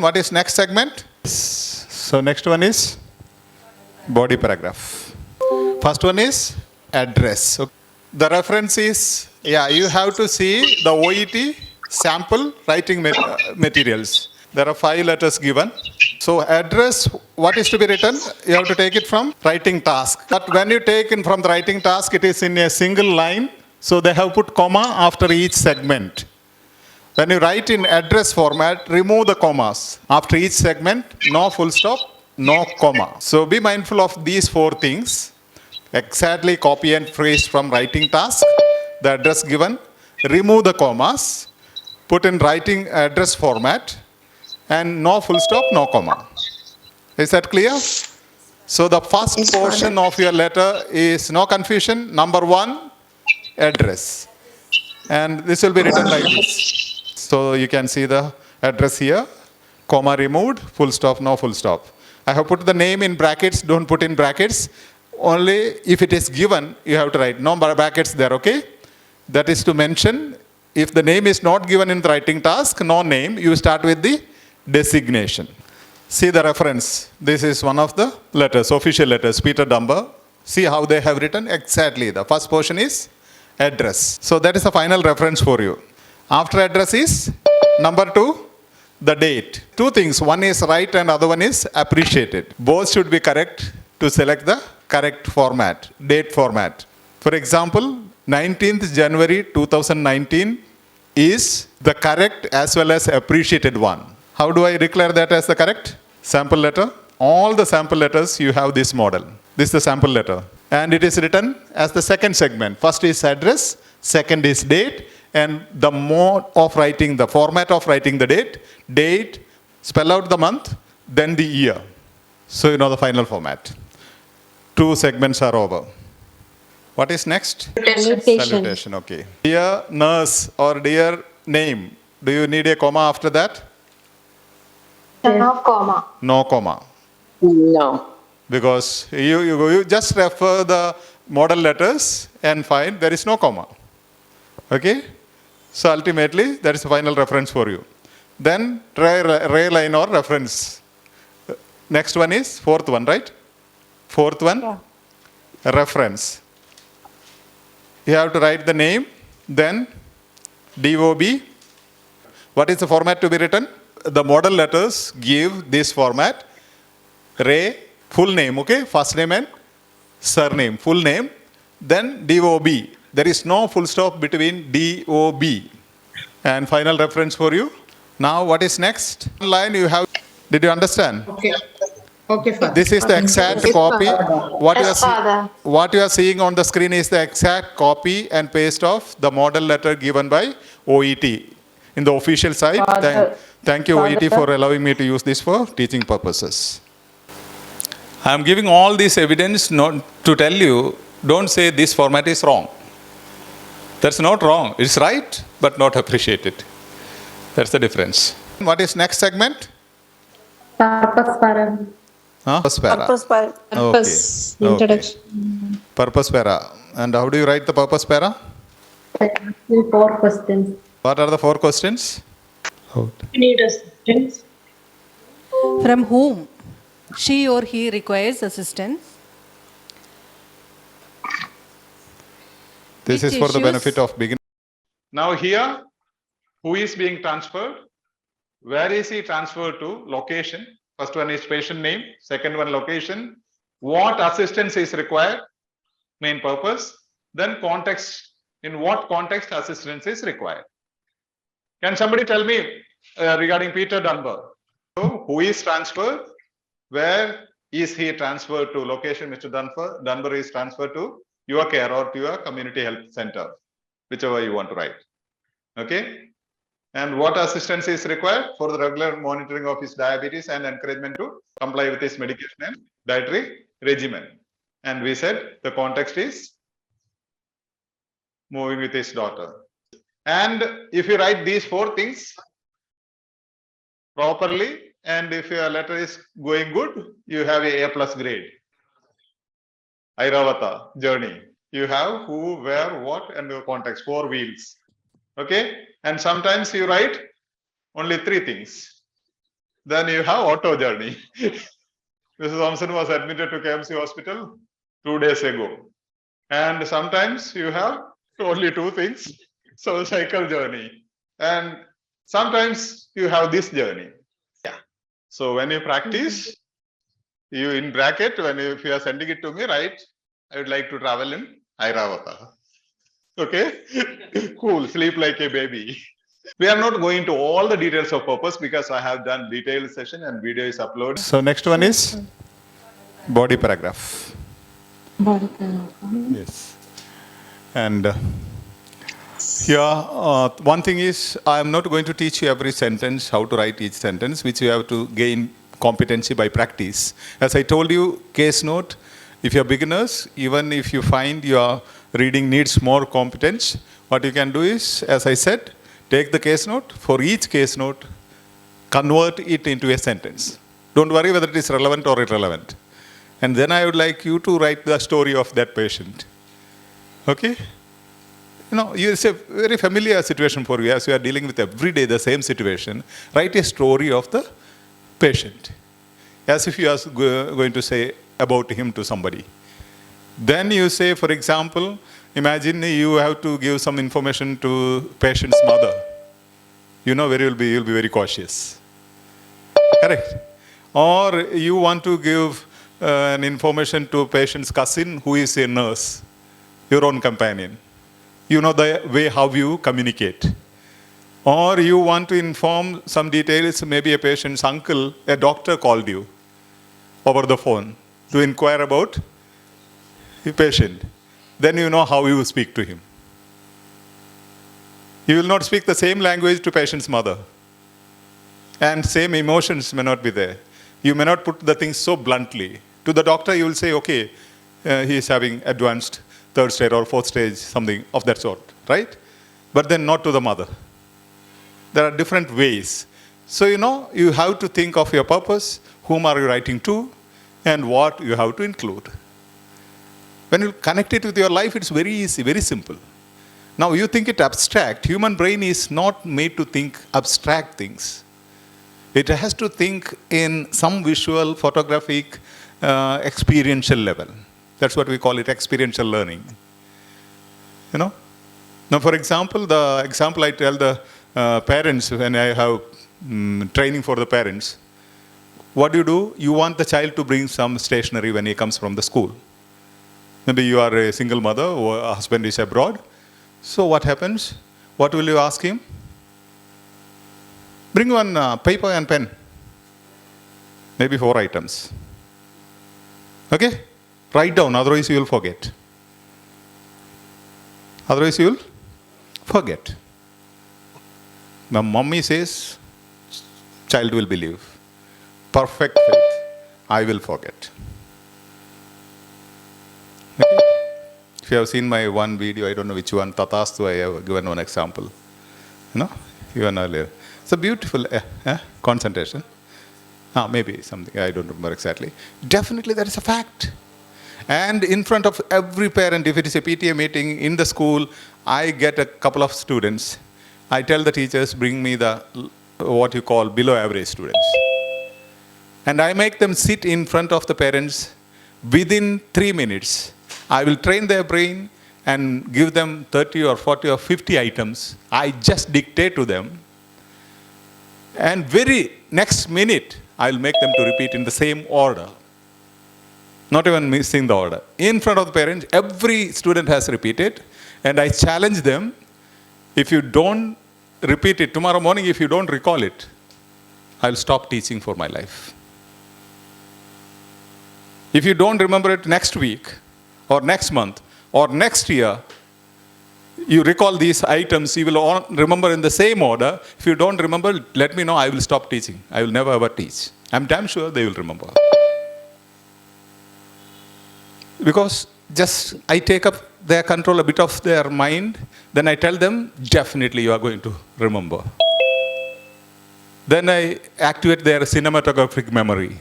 What is next segment? So next one is body paragraph. First one is address. Okay. The reference is, you have to see the OET sample writing materials. There are 5 letters given. So address, what is to be written? You have to take it from writing task. But when you take it from the writing task, it is in a single line. So they have put comma after each segment. When you write in address format, remove the commas. After each segment, no full stop, no comma. So be mindful of these 4 things. Exactly copy and paste from writing task, the address given, remove the commas, put in writing address format, and no full stop, no comma. Is that clear? So the first portion of your letter is, no confusion, number 1, address. And this will be written like this. So you can see the address here, comma removed, full stop, no full stop. I have put the name in brackets, don't put in brackets. Only if it is given, you have to write no brackets there, okay? That is to mention, if the name is not given in the writing task, no name, you start with the designation. See the reference. This is one of the letters, official letters, Peter Dunbar. See how they have written exactly. The first portion is address. So that is the final reference for you. After address is number 2, the date. 2 things. One is right and other one is appreciated. Both should be correct to select the correct format, date format. For example, 19th January 2019 is the correct as well as appreciated one. How do I declare that as the correct? Sample letter. All the sample letters you have this model. This is the sample letter. And it is written as the second segment. First is address, second is date, and the mode of writing, the format of writing the date, spell out the month, then the year. So you know the final format. 2 segments are over. What is next? Salutation, okay. Dear nurse or dear name, do you need a comma after that? No comma. No comma. No. Because you just refer the model letters and find there is no comma. Okay? So ultimately, that is the final reference for you. Then ray line or reference. Next one is 4th one, right? 4th one, reference. You have to write the name, then DOB. What is the format to be written? The model letters give this format. Ray, full name, okay? First name and surname, full name. Then DOB. There is no full stop between DOB. And final reference for you. Now what is next? Line you have. Did you understand? Okay. Okay, Father. This is the exact copy. What you are seeing on the screen is the exact copy and paste of the model letter given by OET in the official site. Thank you, OET, for allowing me to use this for teaching purposes. I am giving all this evidence not to tell you, don't say this format is wrong. That's not wrong. It's right, but not appreciated. That's the difference. What is next segment? Purpose para. Purpose para. Purpose. Okay. Introduction. Purpose para. And how do you write the purpose para? 4 questions. What are the 4 questions? You need assistance. From whom she or he requires assistance. This Which is for the issues? benefit of beginners. Now here, who is being transferred? Where is he transferred to? Location. First one is patient name. Second one, location. What assistance is required? Main purpose. Then context. In what context assistance is required? Can somebody tell me regarding Peter Dunbar? So, who is transferred? Where is he transferred to? Location, Mr. Dunbar is transferred to your care or to your community health center, whichever you want to write. Okay? And what assistance is required? For the regular monitoring of his diabetes and encouragement to comply with his medication and dietary regimen. And we said the context is moving with his daughter. And if you write these 4 things properly, and if your letter is going good, you have a A+ grade. Airavata journey. You have who, where, what, and your context, 4 wheels. Okay? And sometimes you write only 3 things. Then you have auto journey. Mrs. Thompson was admitted to KMC hospital 2 days ago. And sometimes you have only two things. So cycle journey. And sometimes you have this journey. Yeah. So when you practice, you in bracket, if you are sending it to me, right? I would like to travel in Airavata. Okay? Cool. Sleep like a baby. We are not going to all the details of purpose because I have done detailed session and video is uploaded. So next one is body paragraph. Body paragraph. Yes. And here, one thing is, I am not going to teach you every sentence, how to write each sentence, which you have to gain competency by practice. As I told you, case note, if you're beginners, even if you find your reading needs more competence, what you can do is, as I said, take the case note. For each case note, convert it into a sentence. Don't worry whether it is relevant or irrelevant. And then I would like you to write the story of that patient. Okay? It's a very familiar situation for you as you are dealing with every day the same situation. Write a story of the patient as if you are going to say about him to somebody. Then you say, for example, imagine you have to give some information to patient's mother. Where you'll be very cautious. Correct? Or you want to give an information to patient's cousin who is a nurse, your own companion. The way how you communicate. Or you want to inform some details, maybe a patient's uncle, a doctor called you over the phone to inquire about the patient. Then you know how you speak to him. You will not speak the same language to patient's mother. And same emotions may not be there. You may not put the things so bluntly. To the doctor, you will say, okay, he is having advanced 3rd stage or 4th stage, something of that sort, right? But then not to the mother. There are different ways. So, you have to think of your purpose, whom are you writing to, and what you have to include. When you connect it with your life, it's very easy, very simple. Now, you think it abstract. Human brain is not made to think abstract things. It has to think in some visual, photographic, experiential level. That's what we call it, experiential learning. Now, for example, the example I tell the parents when I have training for the parents, what do? You want the child to bring some stationery when he comes from the school. Maybe you are a single mother or a husband is abroad. So what happens? What will you ask him? Bring one paper and pen. Maybe 4 items. Okay? Write down, otherwise you will forget. Otherwise you will forget. The mummy says, child will believe. Perfect faith, I will forget. Okay? If you have seen my one video, I don't know which one, Tatastu, I have given one example. Even earlier. It's a beautiful concentration. Maybe something, I don't remember exactly. Definitely that is a fact. And in front of every parent, if it is a PTA meeting in the school, I get a couple of students. I tell the teachers, bring me the, what you call, below average students. And I make them sit in front of the parents within 3 minutes. I will train their brain and give them 30 or 40 or 50 items. I just dictate to them. And very next minute, I'll make them to repeat in the same order. Not even missing the order. In front of the parents, every student has repeated. And I challenge them, if you don't repeat it tomorrow morning, if you don't recall it, I'll stop teaching for my life. If you don't remember it next week, or next month, or next year, you recall these items, you will all remember in the same order. If you don't remember, let me know, I will stop teaching. I will never ever teach. I'm damn sure they will remember. Because just I take up their control, a bit of their mind, then I tell them, definitely you are going to remember. Then I activate their cinematographic memory.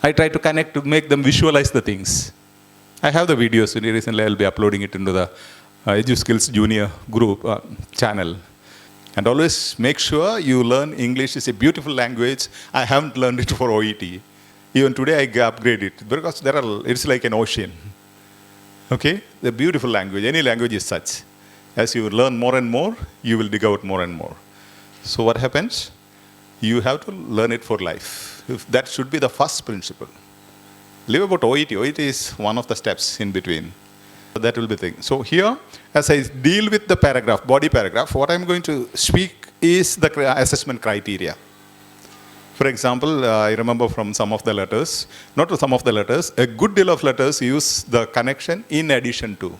I try to connect to make them visualize the things. I have the videos, recently I'll be uploading it into the EduSkills Junior group channel. And always make sure you learn English. Is a beautiful language. I haven't learned it for OET. Even today I upgrade it because it's like an ocean. Okay? The beautiful language. Any language is such. As you learn more and more, you will dig out more and more. So what happens? You have to learn it for life. That should be the first principle. Leave about OET. OET is one of the steps in between. That will be the thing. So here, as I deal with the paragraph, body paragraph, what I'm going to speak is the assessment criteria. For example, I remember from some of the letters, not some of the letters, a good deal of letters use the connection in addition to.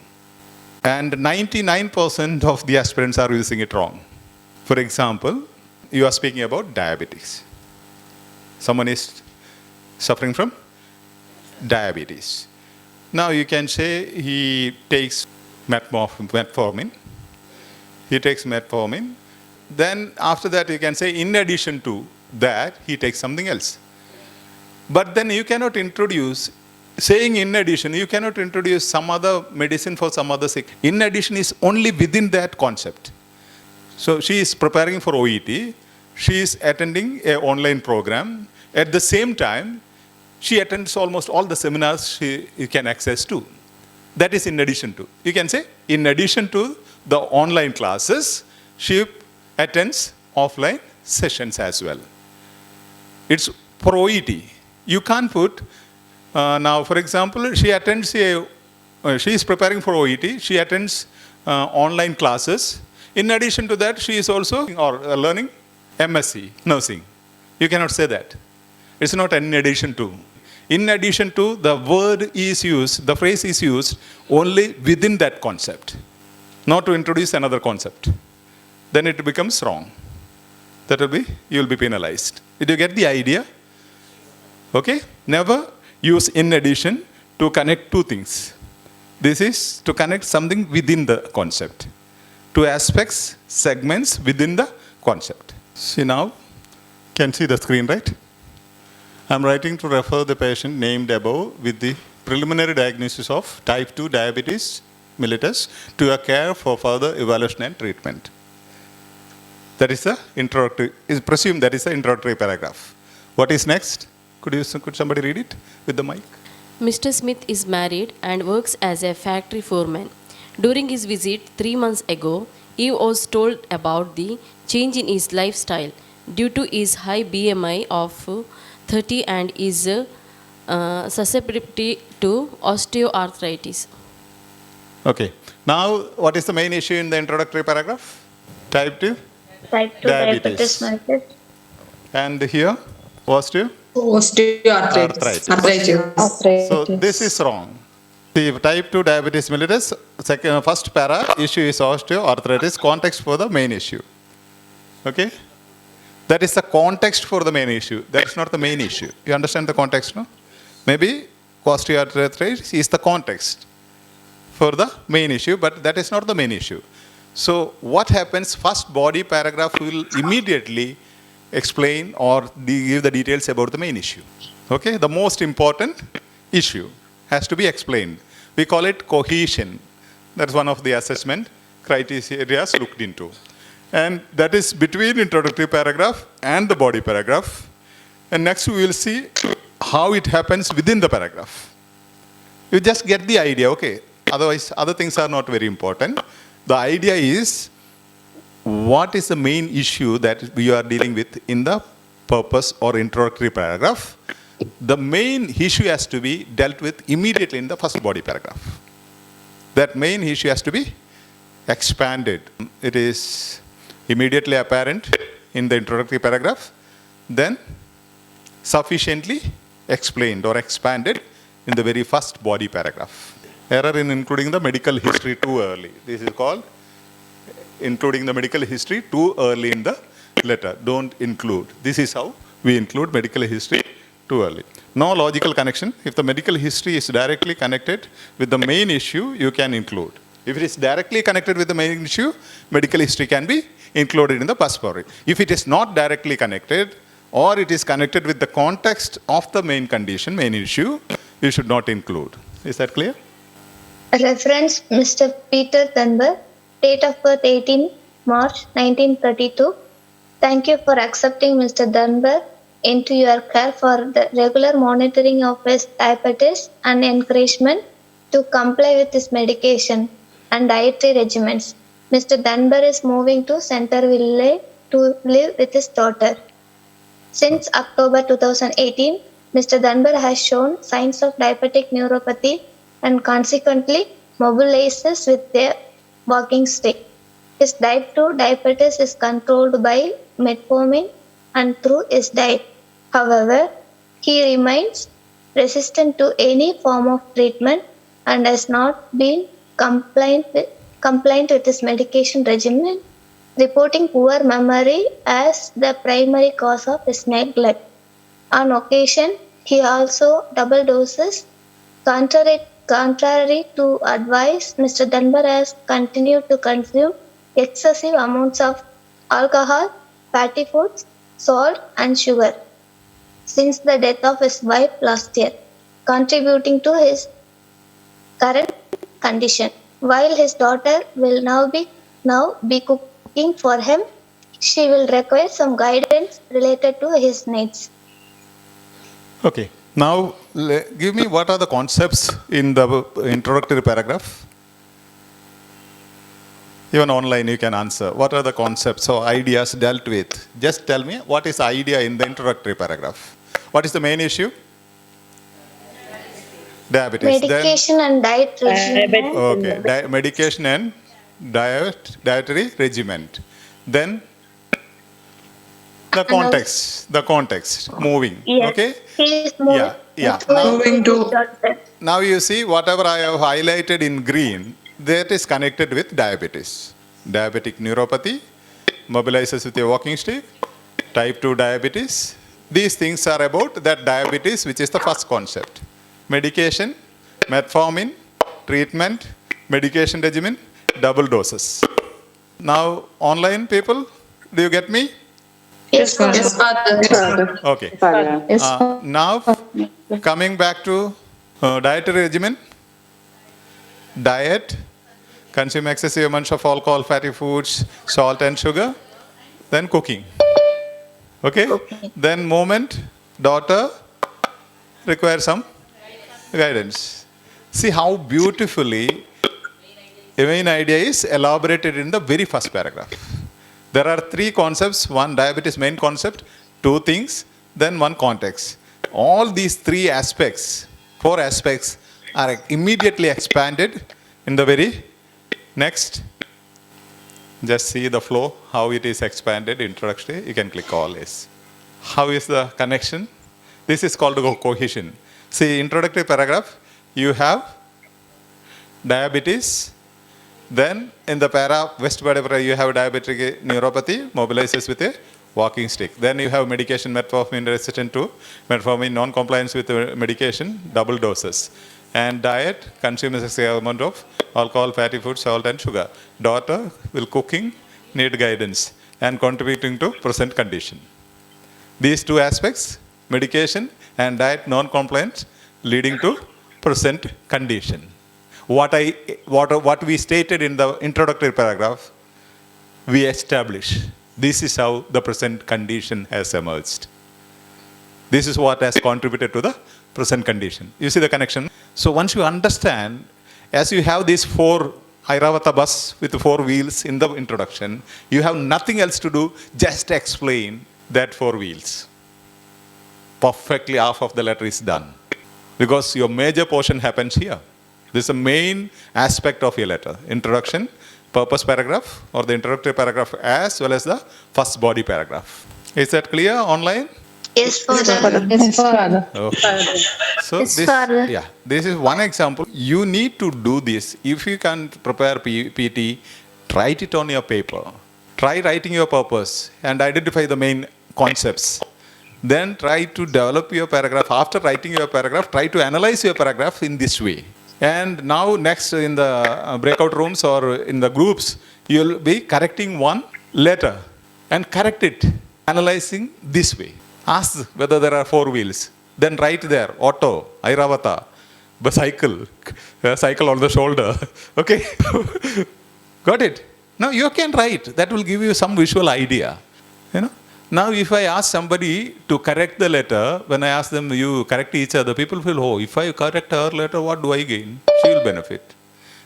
And 99% of the aspirants are using it wrong. For example, you are speaking about diabetes. Someone is suffering from diabetes. Now you can say he takes metformin. He takes metformin. Then after that you can say in addition to that he takes something else. But then you cannot introduce, saying in addition, you cannot introduce some other medicine for some other sick. In addition is only within that concept. So she is preparing for OET. She is attending an online program. At the same time, she attends almost all the seminars she can access to. That is in addition to. You can say, in addition to the online classes, she attends offline sessions as well. It's for OET. You can't put, now for example, she is preparing for OET, she attends online classes. In addition to that, she is also learning MSc, nursing. You cannot say that. It's not in addition to. In addition to, the word is used, the phrase is used only within that concept, not to introduce another concept. Then it becomes wrong. That will be, you will be penalized. Did you get the idea? Okay? Never use in addition to connect two things. This is to connect something within the concept. Two aspects, segments within the concept. See now, can see the screen, right? I'm writing to refer the patient named above with the preliminary diagnosis of type 2 diabetes mellitus to a care for further evaluation and treatment. That is the introductory, is presumed that is the introductory paragraph. What is next? Could somebody read it with the mic? Mr. Smith is married and works as a factory foreman. During his visit 3 months ago, he was told about the change in his lifestyle due to his high BMI of 30 and his susceptibility to osteoarthritis. Okay. Now, what is the main issue in the introductory paragraph? Type 2? Type 2 diabetes mellitus. And here, osteo? Osteoarthritis. Arthritis. So this is wrong. The type 2 diabetes mellitus, first para issue is osteoarthritis, context for the main issue. Okay? That is the context for the main issue. That is not the main issue. You understand the context, no? Maybe osteoarthritis is the context for the main issue, but that is not the main issue. So what happens, first body paragraph will immediately explain or give the details about the main issue. Okay? The most important issue has to be explained. We call it cohesion. That's one of the assessment criteria looked into. And that is between introductory paragraph and the body paragraph. And next we will see how it happens within the paragraph. You just get the idea, okay? Otherwise, other things are not very important. The idea is, what is the main issue that we are dealing with in the purpose or introductory paragraph? The main issue has to be dealt with immediately in the first body paragraph. That main issue has to be expanded. It is immediately apparent in the introductory paragraph, then sufficiently explained or expanded in the very first body paragraph. Error in including the medical history too early. This is called including the medical history too early in the letter. Don't include. This is how we include medical history too early. No logical connection. If the medical history is directly connected with the main issue, you can include. If it is directly connected with the main issue, medical history can be included in the first body. If it is not directly connected, or it is connected with the context of the main condition, main issue, you should not include. Is that clear? Reference Mr. Peter Dunbar, date of birth 18 March 1932. Thank you for accepting Mr. Dunbar into your care for the regular monitoring of his diabetes and encouragement to comply with his medication and dietary regimens. Mr. Dunbar is moving to Centerville to live with his daughter. Since October 2018, Mr. Dunbar has shown signs of diabetic neuropathy and consequently mobilizes with a walking stick. His type 2 diabetes is controlled by metformin and through his diet. However, he remains resistant to any form of treatment and has not been compliant with his medication regimen, reporting poor memory as the primary cause of his neglect. On occasion, he also double doses. Contrary to advice, Mr. Dunbar has continued to consume excessive amounts of alcohol, fatty foods, salt, and sugar since the death of his wife last year, contributing to his current condition. While his daughter will now be cooking for him, she will require some guidance related to his needs. Okay. Now, give me what are the concepts in the introductory paragraph. Even online you can answer. What are the concepts or ideas dealt with? Just tell me what is the idea in the introductory paragraph. What is the main issue? Diabetes. Medication and diet regimen. Okay. Medication and dietary regimen. Then the context, moving. Yes, Okay. he is moving. Yeah. Moving to- Now you see whatever I have highlighted in green, that is connected with diabetes. Diabetic neuropathy, mobilizes with a walking stick, type 2 diabetes. These things are about that diabetes, which is the first concept. Medication, metformin, treatment, medication regimen, double doses. Now, online people, do you get me? Yes, Father. Yes, Father. Okay. Yes. Now, coming back to dietary regimen, diet, consume excessive amounts of alcohol, fatty foods, salt and sugar, then cooking. Okay? Then movement, daughter, require some guidance. See how beautifully the main idea is elaborated in the very first paragraph. There are three concepts, one diabetes main concept, two things, then one context. All these three aspects, four aspects are immediately expanded in the very next. Just see the flow, how it is expanded, introductory, you can click all this. How is the connection? This is called cohesion. See, introductory paragraph, you have diabetes, then in the west paragraph you have diabetic neuropathy, mobilizes with a walking stick. Then you have medication, metformin resistant to metformin, non-compliance with medication, double doses. And diet, consumes a amount of alcohol, fatty food, salt and sugar. Daughter will cooking, need guidance and contributing to present condition. These two aspects, medication and diet non-compliance, leading to present condition. What we stated in the introductory paragraph, we establish. This is how the present condition has emerged. This is what has contributed to the present condition. You see the connection? So once you understand, as you have these four Airavata bus with 4 wheels in the introduction, you have nothing else to do, just explain that 4 wheels. Perfectly half of the letter is done. Because your major portion happens here. This is the main aspect of your letter. Introduction, purpose paragraph or the introductory paragraph as well as the first body paragraph. Is that clear online? Yes, Father. Yes, Father. Okay. So Yes, Father. this is one example. You need to do this. If you can prepare PT, write it on your paper. Try writing your purpose and identify the main concepts. Then try to develop your paragraph. After writing your paragraph, try to analyze your paragraph in this way. And now next in the breakout rooms or in the groups, you'll be correcting one letter and correct it, analyzing this way. Ask whether there are 4 wheels. Then write there, auto, Airavata, cycle on the shoulder. Okay? Got it? Now you can write. That will give you some visual idea. You know. Now if I ask somebody to correct the letter, when I ask them, you correct each other, people feel, oh, if I correct her letter, what do I gain? She will benefit.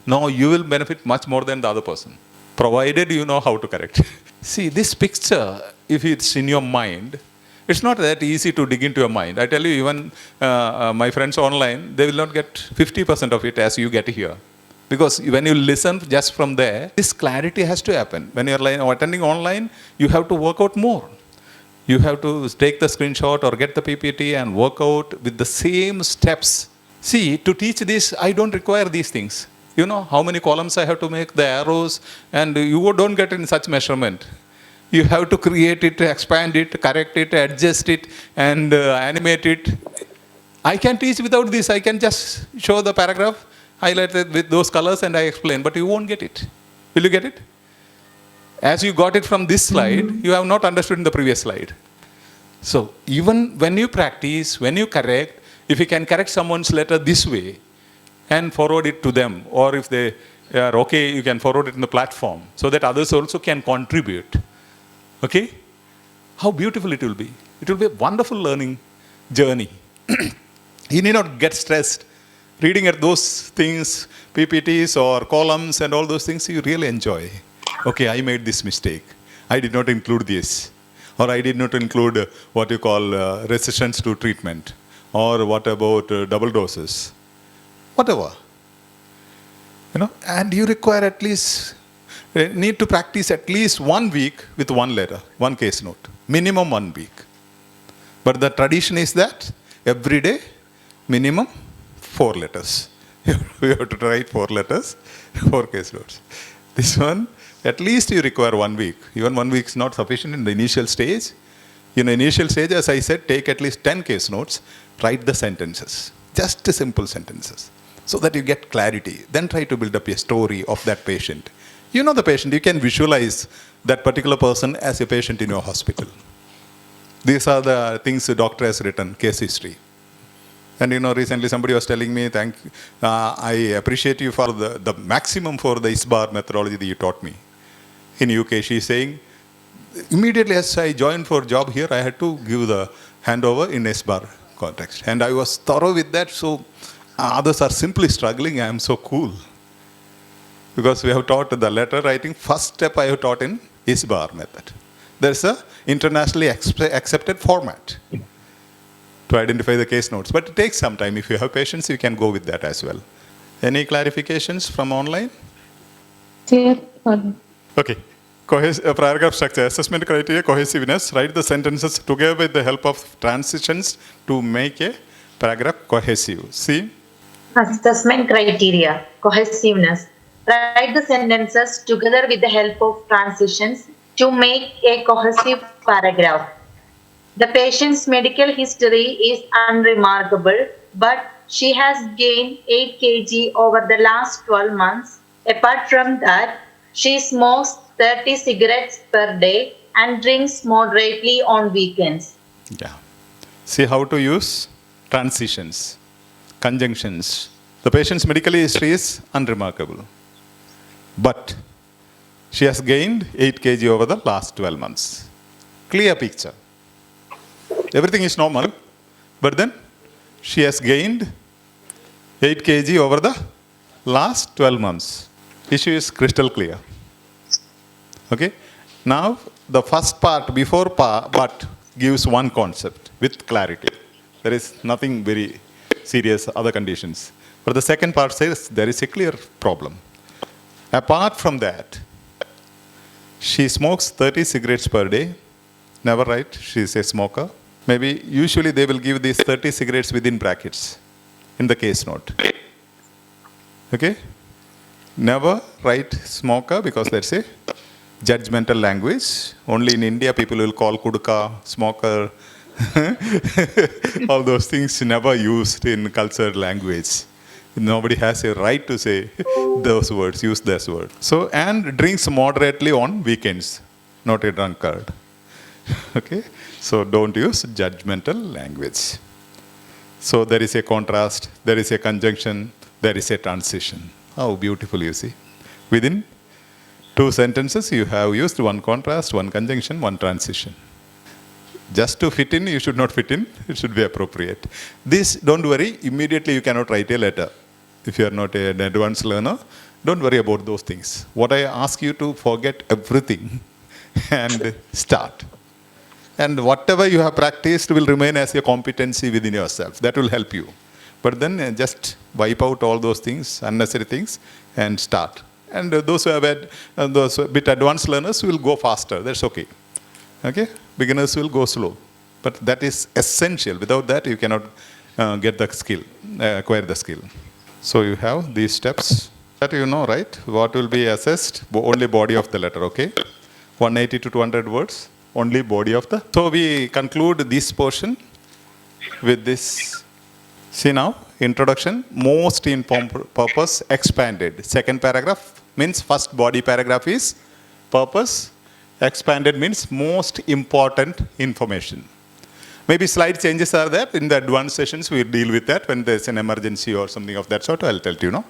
No, you will benefit much more than the other person, provided you know how to correct. See, this picture, if it's in your mind, it's not that easy to dig into your mind. I tell you, even my friends online, they will not get 50% of it as you get here. Because when you listen just from there, this clarity has to happen. When you're attending online, you have to work out more. You have to take the screenshot or get the PPT and work out with the same steps. See, to teach this, I don't require these things. You know how many columns I have to make, the arrows, and you don't get in such measurement. You have to create it, expand it, correct it, adjust it, and animate it. I can teach without this. I can just show the paragraph, highlight it with those colors, and I explain, but you won't get it. Will you get it? As you got it from this slide, you have not understood in the previous slide. So even when you practice, when you correct, if you can correct someone's letter this way and forward it to them, or if they are okay, you can forward it in the platform so that others also can contribute. Okay? How beautiful it will be. It will be a wonderful learning journey. You need not get stressed reading at those things, PPTs or columns and all those things you really enjoy. Okay, I made this mistake. I did not include this. Or I did not include what you call resistance to treatment. Or what about double doses. Whatever. You know, and you require at least, need to practice at least 1 week with one letter, one case note. Minimum 1 week. But the tradition is that every day, minimum 4 letters. You have to write 4 letters, 4 case notes. This one, at least you require 1 week. Even 1 week is not sufficient in the initial stage. In the initial stage, as I said, take at least 10 case notes, write the sentences, just simple sentences, so that you get clarity. Then try to build up a story of that patient. You know the patient, you can visualize that particular person as a patient in your hospital. These are the things the doctor has written, case history. And you know, recently somebody was telling me, I appreciate you for the maximum for the ISBAR methodology that you taught me. In UK, she's saying, immediately as I joined for job here, I had to give the handover in ISBAR context. And I was thorough with that, so others are simply struggling. I am so cool. Because we have taught the letter writing, first step I have taught in ISBAR method. There's a internationally accepted format to identify the case notes. But it takes some time. If you have patience, you can go with that as well. Any clarifications from online? Clear. Okay. Paragraph structure, assessment criteria, cohesiveness. Write the sentences together with the help of transitions to make a paragraph cohesive. See? Assessment criteria, cohesiveness. Write the sentences together with the help of transitions to make a cohesive paragraph. The patient's medical history is unremarkable, but she has gained 8 kg over the last 12 months. Apart from that, she smokes 30 cigarettes per day and drinks moderately on weekends. Yeah. See how to use transitions, conjunctions. The patient's medical history is unremarkable, but she has gained 8 kg over the last 12 months. Clear picture. Everything is normal, but then she has gained 8 kg over the last 12 months. Issue is crystal clear. Okay? Now, the first part, before but, gives one concept with clarity. There is nothing very serious, other conditions. But the second part says there is a clear problem. Apart from that, she smokes 30 cigarettes per day. Never write, she is a smoker. Maybe usually they will give these 30 cigarettes within brackets in the case note. Okay? Never write smoker because that's a judgmental language. Only in India people will call kudka, smoker, all those things never used in cultured language. Nobody has a right to say those words, use those words. So, and drinks moderately on weekends, not a drunkard. Okay? So, don't use judgmental language. So, there is a contrast, there is a conjunction, there is a transition. How beautiful you see. Within 2 sentences, you have used 1 contrast, 1 conjunction, 1 transition. Just to fit in, you should not fit in. It should be appropriate. This, don't worry, immediately you cannot write a letter. If you are not an advanced learner, don't worry about those things. What I ask you to forget everything and start. And whatever you have practiced will remain as a competency within yourself. That will help you. But then just wipe out all those things, unnecessary things, and start. And those who have had, those bit advanced learners will go faster. That's okay. Okay? Beginners will go slow. But that is essential. Without that, you cannot get the skill, acquire the skill. So you have these steps. That you know, right? What will be assessed? Only body of the letter, okay? 180 to 200 words. Only body of the. So we conclude this portion with this. See now, introduction, most informed purpose expanded. Second paragraph means first body paragraph is purpose. Expanded means most important information. Maybe slide changes are there. In the advanced sessions, we deal with that when there's an emergency or something of that sort. I'll tell you, no.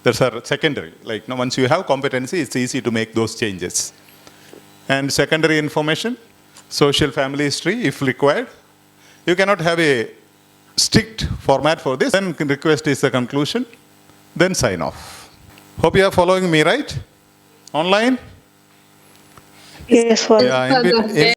That's our secondary. Like, now, once you have competency, it's easy to make those changes. And secondary information, social family history, if required. You cannot have a strict format for this. Then request is the conclusion. Then sign off. Hope you are following me, right? Online? Yes, sir. Yeah, in